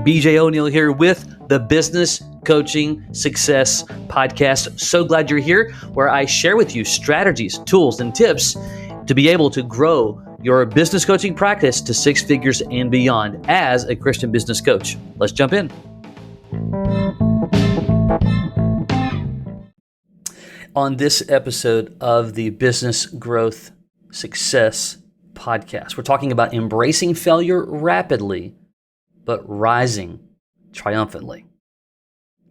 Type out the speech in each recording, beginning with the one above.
BJ O'Neill here with the Business Coaching Success Podcast. So glad you're here, where I share with you strategies, tools, and tips to be able to grow your business coaching practice to six figures and beyond as a Christian business coach. Let's jump in. On this episode of the Business Growth Success Podcast, we're talking about embracing failure rapidly, but rising triumphantly.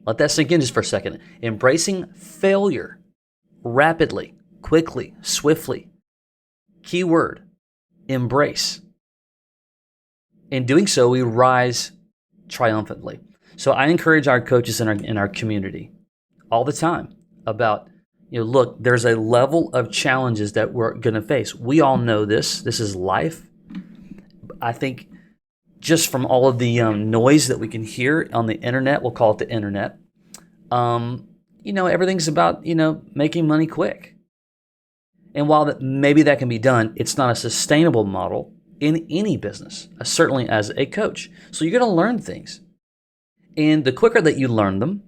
Let that sink in just for a second. Embracing failure rapidly, quickly, swiftly. Key word, embrace. In doing so, we rise triumphantly. So I encourage our coaches in our community all the time about, look, there's a level of challenges that we're going to face. We all know this. This is life. I think just from all of the noise that we can hear on the internet, we'll call it the internet, everything's about, making money quick. And while maybe that can be done, it's not a sustainable model in any business, certainly as a coach. So you're going to learn things. And the quicker that you learn them,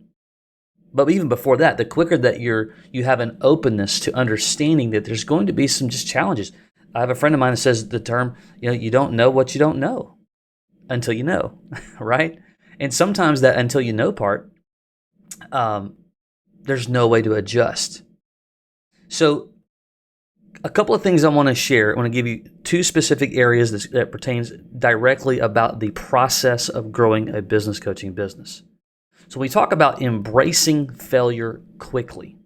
but even before that, the quicker that you have an openness to understanding that there's going to be some just challenges. I have a friend of mine that says the term, you don't know what you don't know until you know, right? And sometimes that until you know part, there's no way to adjust. So a couple of things I want to share. I want to give you two specific areas that pertains directly about the process of growing a business coaching business. So we talk about embracing failure quickly.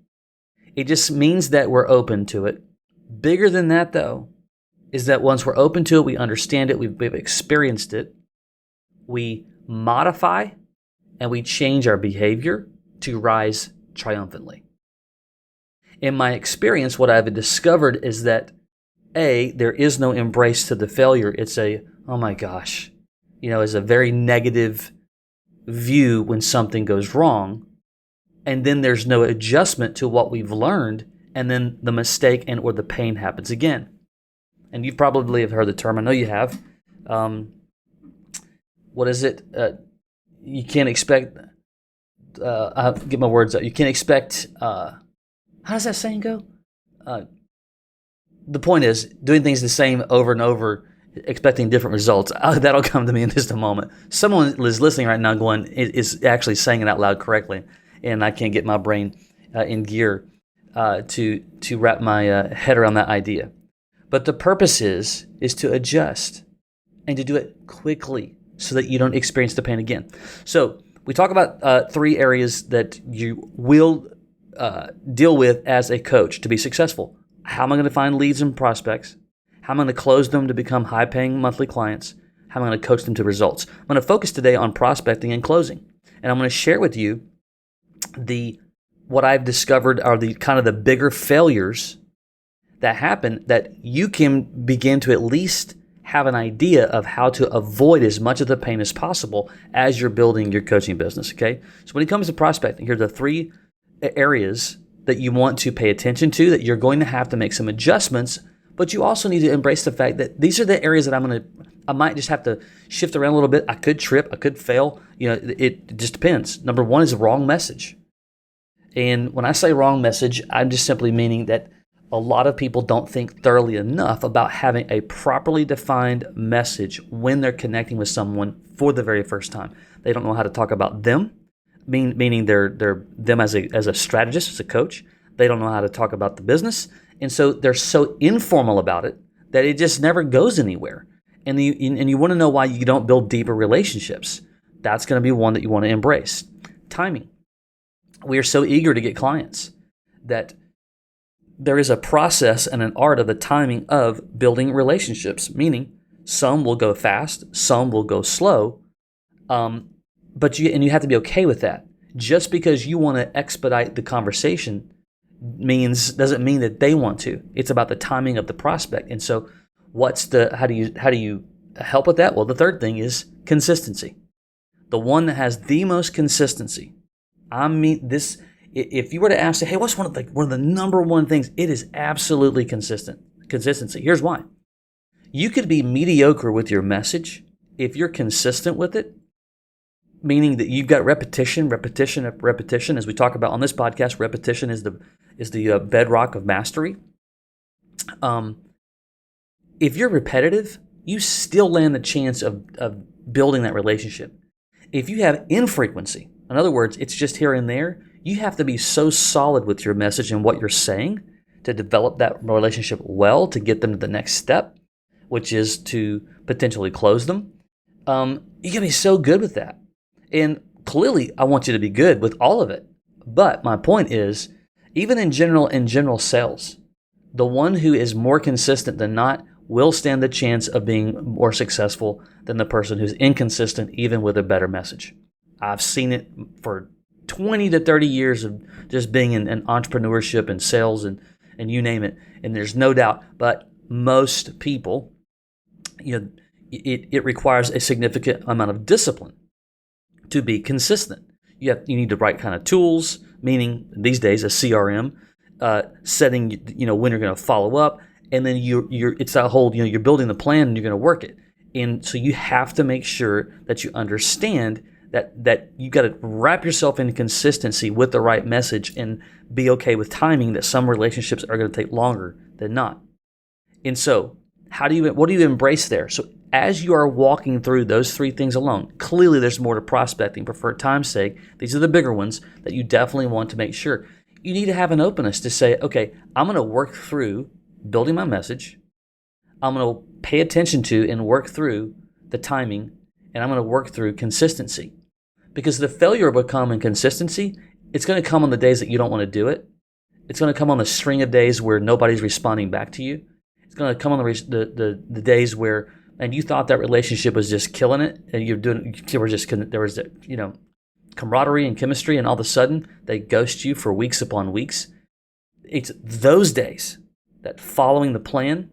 It just means that we're open to it. Bigger than that, though, is that once we're open to it, we understand it, we've experienced it, we modify and we change our behavior to rise triumphantly. In my experience, what I've discovered is that there is no embrace to the failure. It's oh my gosh, is a very negative view when something goes wrong. And then there's no adjustment to what we've learned. And then the mistake or the pain happens again. And you probably have heard the term. I know you have. What is it? You can't expect, I'll get my words out. You can't expect, how does that saying go? The point is, doing things the same over and over, expecting different results. That'll come to me in just a moment. Someone is listening right now going, is actually saying it out loud correctly, and I can't get my brain in gear to wrap my head around that idea. But the purpose is to adjust and to do it quickly so that you don't experience the pain again. So we talk about three areas that you will deal with as a coach to be successful. How am I going to find leads and prospects? How am I going to close them to become high-paying monthly clients? How am I going to coach them to results? I'm going to focus today on prospecting and closing. And I'm going to share with you what I've discovered are the kind of the bigger failures that happen that you can begin to at least have an idea of how to avoid as much of the pain as possible as you're building your coaching business, okay? So when it comes to prospecting, here are the three areas that you want to pay attention to, that you're going to have to make some adjustments, but you also need to embrace the fact that these are the areas that I might just have to shift around a little bit. I could trip, I could fail. It just depends. Number one is wrong message. And when I say wrong message, I'm just simply meaning that a lot of people don't think thoroughly enough about having a properly defined message when they're connecting with someone for the very first time. They don't know how to talk about them, meaning they're them as a strategist, as a coach. They don't know how to talk about the business. And so they're so informal about it that it just never goes anywhere. And you want to know why you don't build deeper relationships. That's going to be one that you want to embrace. Timing. We are so eager to get clients that there is a process and an art of the timing of building relationships, meaning some will go fast, some will go slow, but you have to be okay with that. Just because you want to expedite the conversation doesn't mean that they want to. It's about the timing of the prospect. And so how do you help with that? Well, the third thing is consistency. The one that has the most consistency. If you were to ask, hey, what's one of the number one things? It is absolutely consistency. Here's why. You could be mediocre with your message. If you're consistent with it, meaning that you've got repetition, repetition, repetition. As we talk about on this podcast, repetition is the bedrock of mastery. If you're repetitive, you still land the chance of building that relationship. If you have infrequency, in other words, it's just here and there, you have to be so solid with your message and what you're saying to develop that relationship well, to get them to the next step, which is to potentially close them. You can be so good with that. And clearly, I want you to be good with all of it. But my point is, even in general sales, the one who is more consistent than not will stand the chance of being more successful than the person who's inconsistent, even with a better message. I've seen it for 20 to 30 years of just being in entrepreneurship and sales and you name it. And there's no doubt, but most people, it requires a significant amount of discipline to be consistent. You need the right kind of tools, meaning these days a CRM, setting when you're going to follow up, and then it's that whole you're building the plan and you're going to work it. And so you have to make sure that you understand that you got to wrap yourself in consistency with the right message and be okay with timing, that some relationships are going to take longer than not. And so what do you embrace there? So as you are walking through those three things alone, clearly there's more to prospecting, but for time's sake, these are the bigger ones that you definitely want to make sure. You need to have an openness to say, okay, I'm going to work through building my message. I'm going to pay attention to and work through the timing, and I'm going to work through consistency. Because the failure will come in consistency. It's going to come on the days that you don't want to do it. It's going to come on the string of days where nobody's responding back to you. It's going to come on the days where, and you thought that relationship was just killing it, and there was camaraderie and chemistry, and all of a sudden they ghost you for weeks upon weeks. It's those days that, following the plan,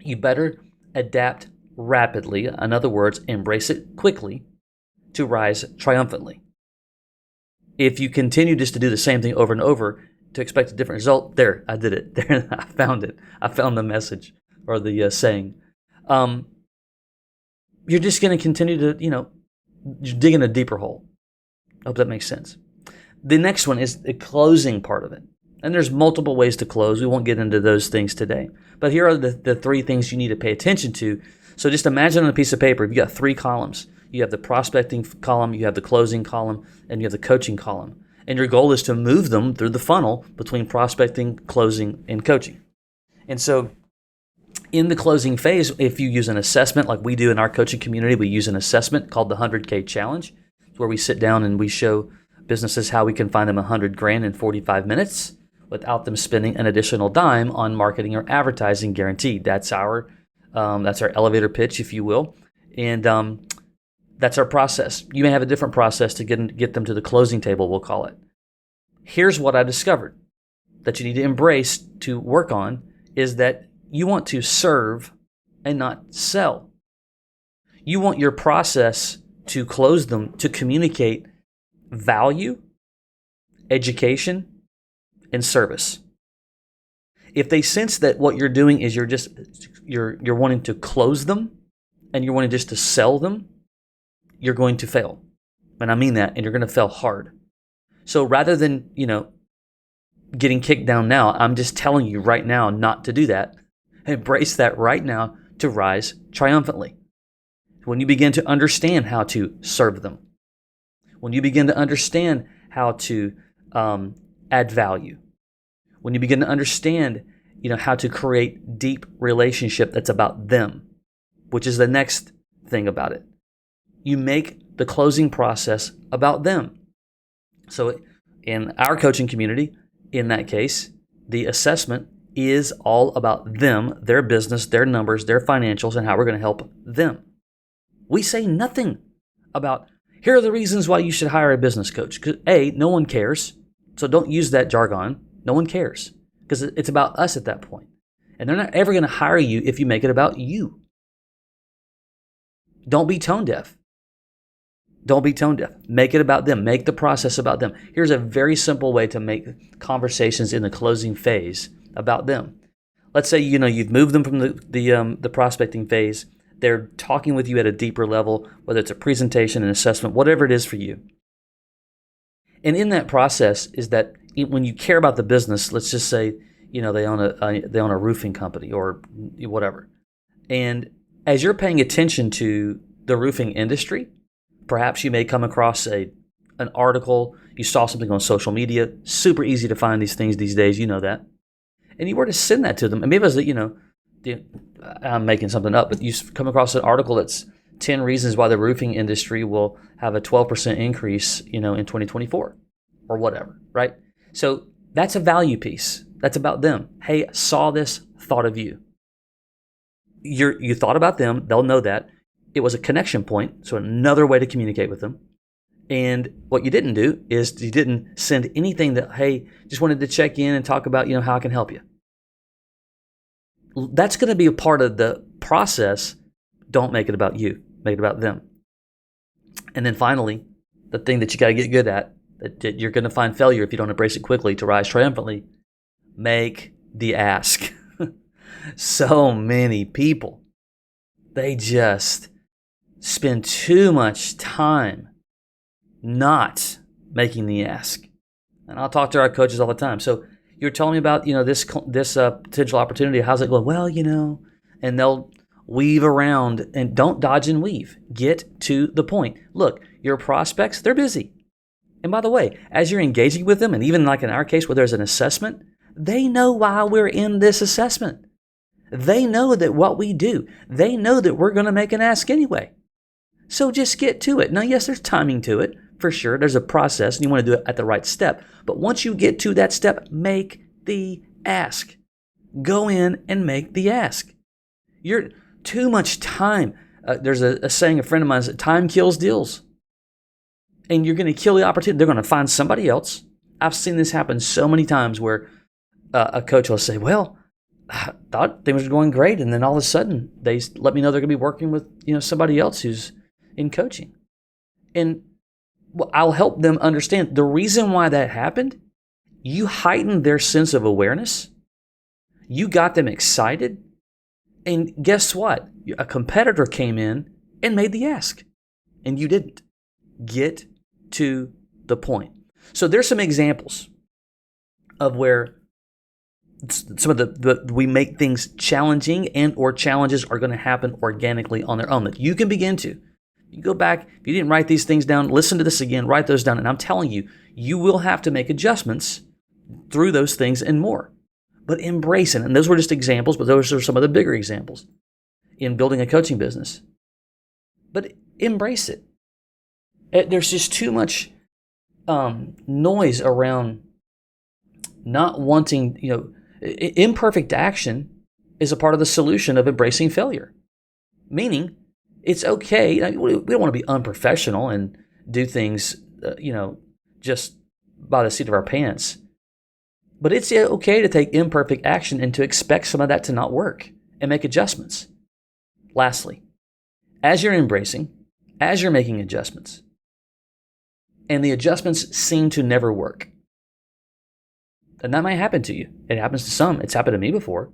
you better adapt rapidly. In other words, embrace it quickly to rise triumphantly. If you continue just to do the same thing over and over to expect a different result, there, I did it. There, I found it. I found the message or the saying. You're just going to continue to, dig in a deeper hole. I hope that makes sense. The next one is the closing part of it. And there's multiple ways to close. We won't get into those things today. But here are the three things you need to pay attention to. So just imagine on a piece of paper, you've got three columns. You have the prospecting column, you have the closing column, and you have the coaching column. And your goal is to move them through the funnel between prospecting, closing, and coaching. And so in the closing phase, if you use an assessment like we do in our coaching community, we use an assessment called the 100K Challenge, where we sit down and we show businesses how we can find them $100,000 in 45 minutes without them spending an additional dime on marketing or advertising, guaranteed. That's our elevator pitch, if you will. And that's our process. You may have a different process to get them to the closing table, we'll call it. Here's what I discovered that you need to embrace to work on is that you want to serve and not sell. You want your process to close them to communicate value, education, and service. If they sense that what you're doing is you're wanting to close them and you're wanting just to sell them, you're going to fail. And I mean that, and you're going to fail hard. So rather than, getting kicked down now, I'm just telling you right now not to do that. Embrace that right now to rise triumphantly. When you begin to understand how to serve them, when you begin to understand how to add value, when you begin to understand, how to create deep relationship that's about them, which is the next thing about it. You make the closing process about them. So in our coaching community, in that case, the assessment is all about them, their business, their numbers, their financials, and how we're going to help them. We say nothing about, here are the reasons why you should hire a business coach. Because A, no one cares. So don't use that jargon. No one cares. Because it's about us at that point. And they're not ever going to hire you if you make it about you. Don't be tone deaf. Don't be tone deaf. Make it about them. Make the process about them. Here's a very simple way to make conversations in the closing phase about them. Let's say you've moved them from the prospecting phase They're talking with you at a deeper level, whether it's a presentation, an assessment, whatever it is for you. And in that process is that when you care about the business, let's just say, they own a roofing company or whatever. And as you're paying attention to the roofing industry, perhaps you may come across an article, you saw something on social media, super easy to find these things these days, you know that. And you were to send that to them. And maybe it was, I'm making something up, but you come across an article that's 10 reasons why the roofing industry will have a 12% increase, in 2024 or whatever, right? So that's a value piece. That's about them. Hey, saw this, thought of you. You thought about them. They'll know that. It was a connection point, so another way to communicate with them. And what you didn't do is you didn't send anything that, hey, just wanted to check in and talk about, how I can help you. That's going to be a part of the process. Don't make it about you. Make it about them. And then finally, the thing that you got to get good at, that you're going to find failure if you don't embrace it quickly to rise triumphantly, make the ask. So many people, they just spend too much time not making the ask. And I'll talk to our coaches all the time. So you're telling me about, this potential opportunity. How's it going? Well, and they'll weave around and don't dodge and weave. Get to the point. Look, your prospects, they're busy. And by the way, as you're engaging with them, and even like in our case where there's an assessment, they know why we're in this assessment. They know that what we do, they know that we're going to make an ask anyway. So just get to it. Now, yes, there's timing to it, for sure. There's a process, and you want to do it at the right step. But once you get to that step, make the ask. Go in and make the ask. You're too much time. There's a saying, a friend of mine said, time kills deals. And you're going to kill the opportunity. They're going to find somebody else. I've seen this happen so many times where a coach will say, well, I thought things were going great, and then all of a sudden they let me know they're going to be working with somebody else who's in coaching, and I'll help them understand the reason why that happened. You heightened their sense of awareness, you got them excited, and guess what? A competitor came in and made the ask, and you didn't. Get to the point. So there's some examples of where some of we make things challenging, and or challenges are going to happen organically on their own that you can begin to. You go back, if you didn't write these things down, listen to this again, write those down, and I'm telling you, you will have to make adjustments through those things and more. But embrace it. And those were just examples, but those are some of the bigger examples in building a coaching business. But embrace it. There's just too much noise around not wanting, imperfect action is a part of the solution of embracing failure. Meaning, it's okay. We don't want to be unprofessional and do things, just by the seat of our pants. But it's okay to take imperfect action and to expect some of that to not work and make adjustments. Lastly, as you're embracing, as you're making adjustments, and the adjustments seem to never work, and that might happen to you. It happens to some. It's happened to me before.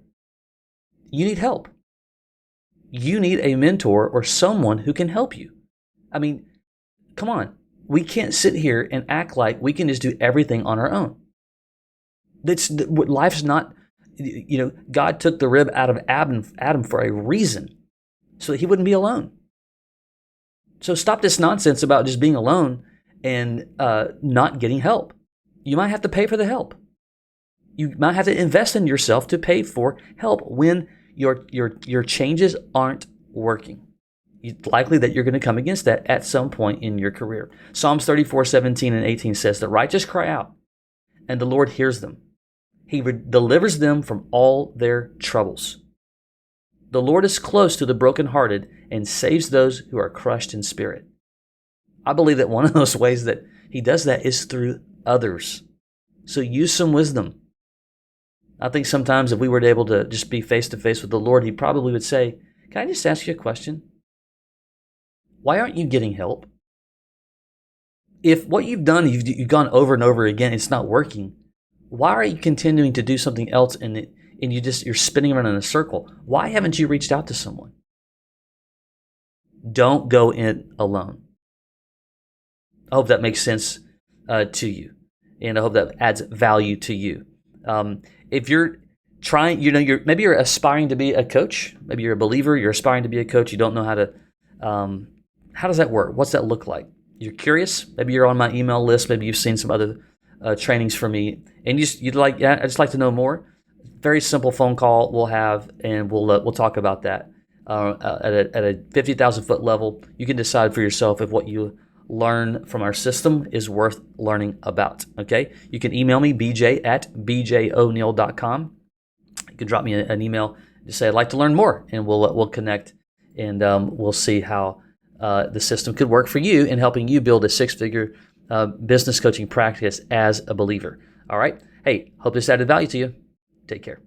You need help. You need a mentor or someone who can help you. I mean, come on. We can't sit here and act like we can just do everything on our own. Life's not, God took the rib out of Adam for a reason, so that he wouldn't be alone. So stop this nonsense about just being alone and not getting help. You might have to pay for the help. You might have to invest in yourself to pay for help when your changes aren't working. It's likely that you're going to come against that at some point in your career. Psalms 34:17 and 18 says, "The righteous cry out, and the Lord hears them. He delivers them from all their troubles. The Lord is close to the brokenhearted and saves those who are crushed in spirit." I believe that one of those ways that he does that is through others. So use some wisdom. I think sometimes if we were able to just be face to face with the Lord, he probably would say, "Can I just ask you a question? Why aren't you getting help? If what you've done, you've gone over and over again, it's not working. Why are you continuing to do something else and you're spinning around in a circle? Why haven't you reached out to someone?" Don't go in alone. I hope that makes sense to you, and I hope that adds value to you. If you're trying, maybe you're aspiring to be a coach. Maybe you're a believer. You're aspiring to be a coach. You don't know how to. How does that work? What's that look like? You're curious. Maybe you're on my email list. Maybe you've seen some other trainings from me, and you'd like. Yeah, I'd just like to know more. Very simple phone call we'll have, and we'll talk about that at a 50,000 foot level. You can decide for yourself if what you learn from our system is worth learning about. Okay, you can email me bj@bjoneal.com. You can drop me an email to say I'd like to learn more, and we'll connect, and we'll see how the system could work for you in helping you build a six-figure business coaching practice as a believer. All right. Hey, hope this added value to you. Take care.